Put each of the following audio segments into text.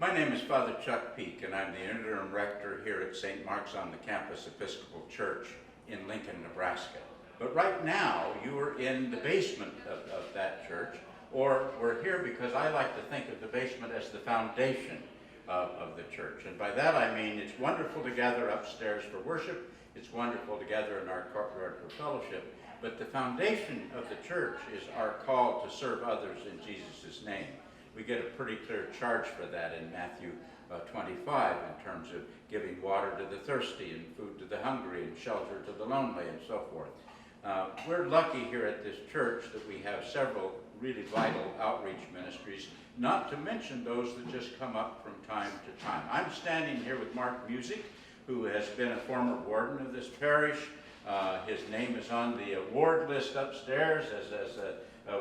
My name is Father Chuck Peak, and I'm the interim rector here at St. Mark's on the Campus Episcopal Church in Lincoln, Nebraska. But right now, you are in the basement of that church, or we're here because I like to think of the basement as the foundation of the church. And by that I mean it's wonderful to gather upstairs for worship, it's wonderful to gather in our courtyard for fellowship, but the foundation of the church is our call to serve others in Jesus' name. We get a pretty clear charge for that in Matthew 25 in terms of giving water to the thirsty and food to the hungry and shelter to the lonely and so forth. We're lucky here at this church that we have several really vital outreach ministries, not to mention those that just come up from time to time. I'm standing here with Mark Musick, who has been a former warden of this parish. His name is on the award list upstairs as a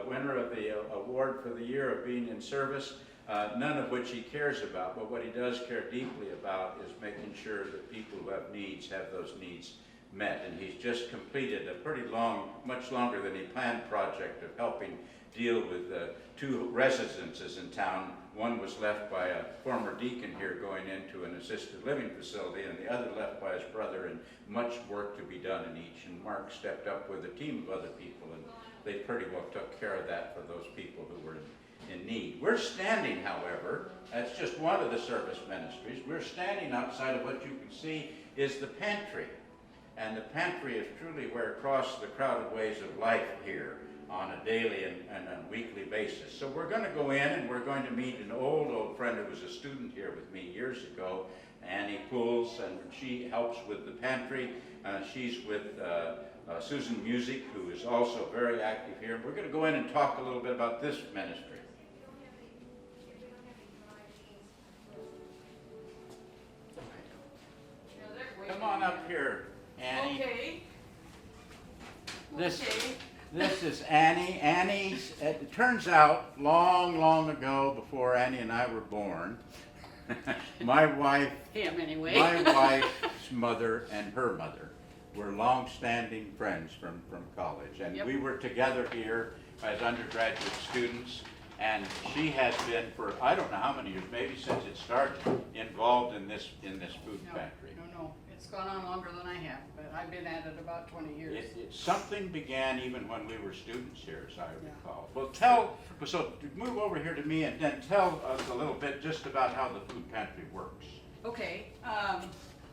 winner of the award for the year of being in service, none of which he cares about, but what he does care deeply about is making sure that people who have needs have those needs met. And he's just completed a pretty long, much longer than he planned project of helping deal with two residences in town. One was left by a former deacon here going into an assisted living facility, and the other left by his brother, and much work to be done in each. And Mark stepped up with a team of other people, and they pretty well took care of that for those people who were in need. We're standing, however, that's just one of the service ministries. We're standing outside of what you can see is the pantry. And the pantry is truly where across the crowded ways of life here on a daily and a weekly basis. So we're going to go in and we're going to meet an old friend who was a student here with me years ago, Annie Puls, and she helps with the pantry. She's with Susan Musick, who is also very active here. We're going to go in and talk a little bit about this ministry. Come on up here, Annie. Okay. This is Annie. Annie's, it turns out, long ago, before Annie and I were born, my wife's mother and her mother were long-standing friends from college. And Yep. we were together here as undergraduate students. And she has been for, I don't know how many years, maybe since it started, involved in this food pantry. No. It's gone on longer than I have, but I've been at it about 20 years. Something began even when we were students here, as I recall. Well, so move over here to me and then tell us a little bit just about how the food pantry works. Okay,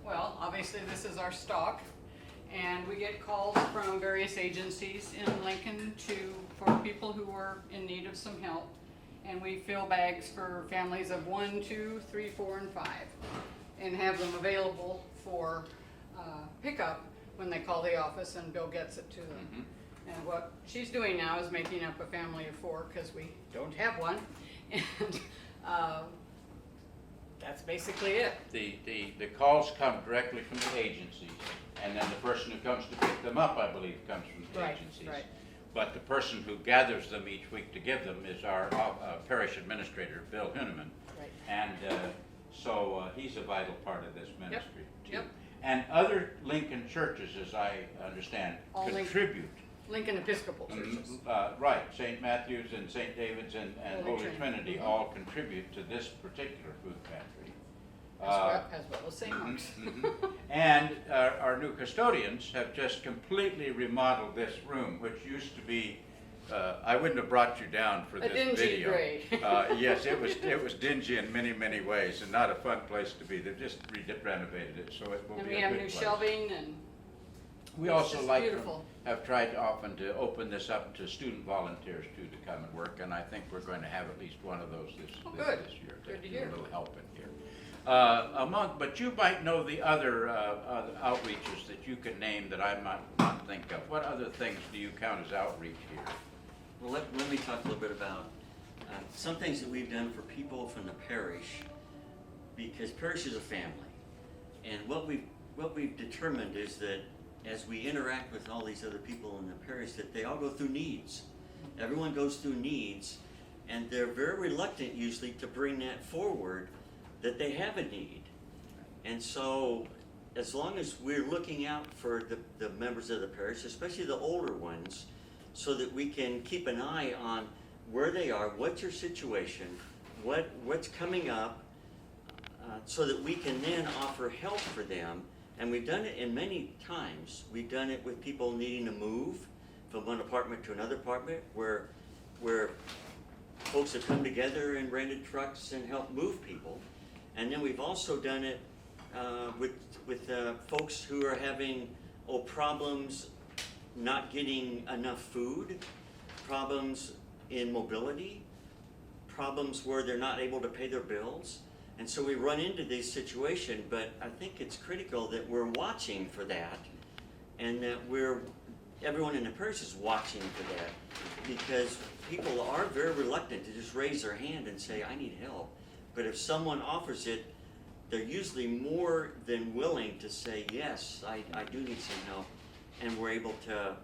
well, obviously this is our stock, and we get calls from various agencies in Lincoln for people who are in need of some help, and we fill bags for families of 1, 2, 3, 4, and 5, and have them available for pickup when they call the office, and Bill gets it to them. Mm-hmm. And what she's doing now is making up a family of 4 because we don't have one, and that's basically it. The calls come directly from the agencies, and then the person who comes to pick them up, I believe, comes from the agencies. Right. But the person who gathers them each week to give them is our parish administrator, Bill Hinneman. Right. And so he's a vital part of this ministry too. Yep. And other Lincoln churches, as I understand, All contribute. Lincoln Episcopal churches. Right, St. Matthew's and St. David's and Holy Holy Trinity Mm-hmm. all contribute to this particular food pantry. As well as St. Mark's. And our new custodians have just completely remodeled this room, which used to be, I wouldn't have brought you down for this dingy video. gray. Yes, it was dingy in many ways and not a fun place to be. They've just renovated it, so it will And be we a have good new place. shelving, and We it's also just like beautiful. have tried often to open this up to student volunteers too to come and work, and I think we're going to have at least one of those this year. Good to do hear. a little help in here. But you might know the other outreaches that you can name that I might not think of. What other things do you count as outreach here? Well, let me talk a little bit about some things that we've done for people from the parish, because parish is a family. And what we've determined is that as we interact with all these other people in the parish, that they all go through needs. Everyone goes through needs, and they're very reluctant usually to bring that forward, that they have a need. And so as long as we're looking out for the members of the parish, especially the older ones, so that we can keep an eye on where they are, what's your situation, what's coming up, so that we can then offer help for them. And we've done it in many times. We've done it with people needing to move from one apartment to another apartment, where folks have come together and rented trucks and helped move people. And then we've also done it with folks who are having problems not getting enough food, problems in mobility, problems where they're not able to pay their bills. And so we run into these situations, but I think it's critical that we're watching for that, and that everyone in the parish is watching for that, because people are very reluctant to just raise their hand and say, I need help. But if someone offers it, they're usually more than willing to say, yes, I do need some help. And we're able to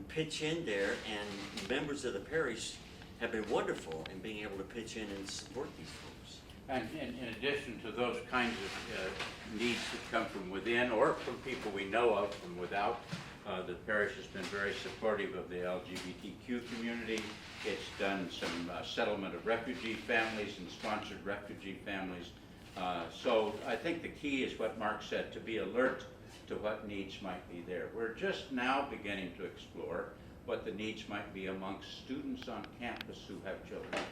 pitch in there, and members of the parish have been wonderful in being able to pitch in and support these folks. And in addition to those kinds of needs that come from within or from people we know of from without, the parish has been very supportive of the LGBTQ community. It's done some settlement of refugee families and sponsored refugee families. So I think the key is what Mark said, to be alert to what needs might be there. We're just now beginning to explore what the needs might be amongst students on campus who have children,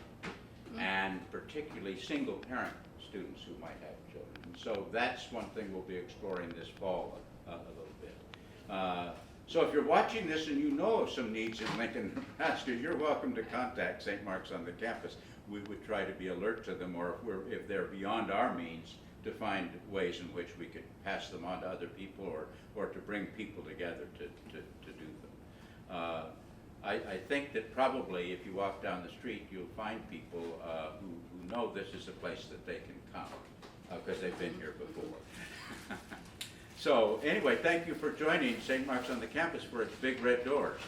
and particularly single parent students who might have children. And so that's one thing we'll be exploring this fall a little bit. So if you're watching this and you know of some needs in Lincoln, Nebraska, you're welcome to contact St. Mark's on the campus. We would try to be alert to them, or if they're beyond our means, to find ways in which we could pass them on to other people, or to bring people together to do them. I think that probably if you walk down the street, you'll find people who know this is a place that they can come, because they've been here before. So anyway, thank you for joining St. Mark's on the Campus for its Big Red Doors.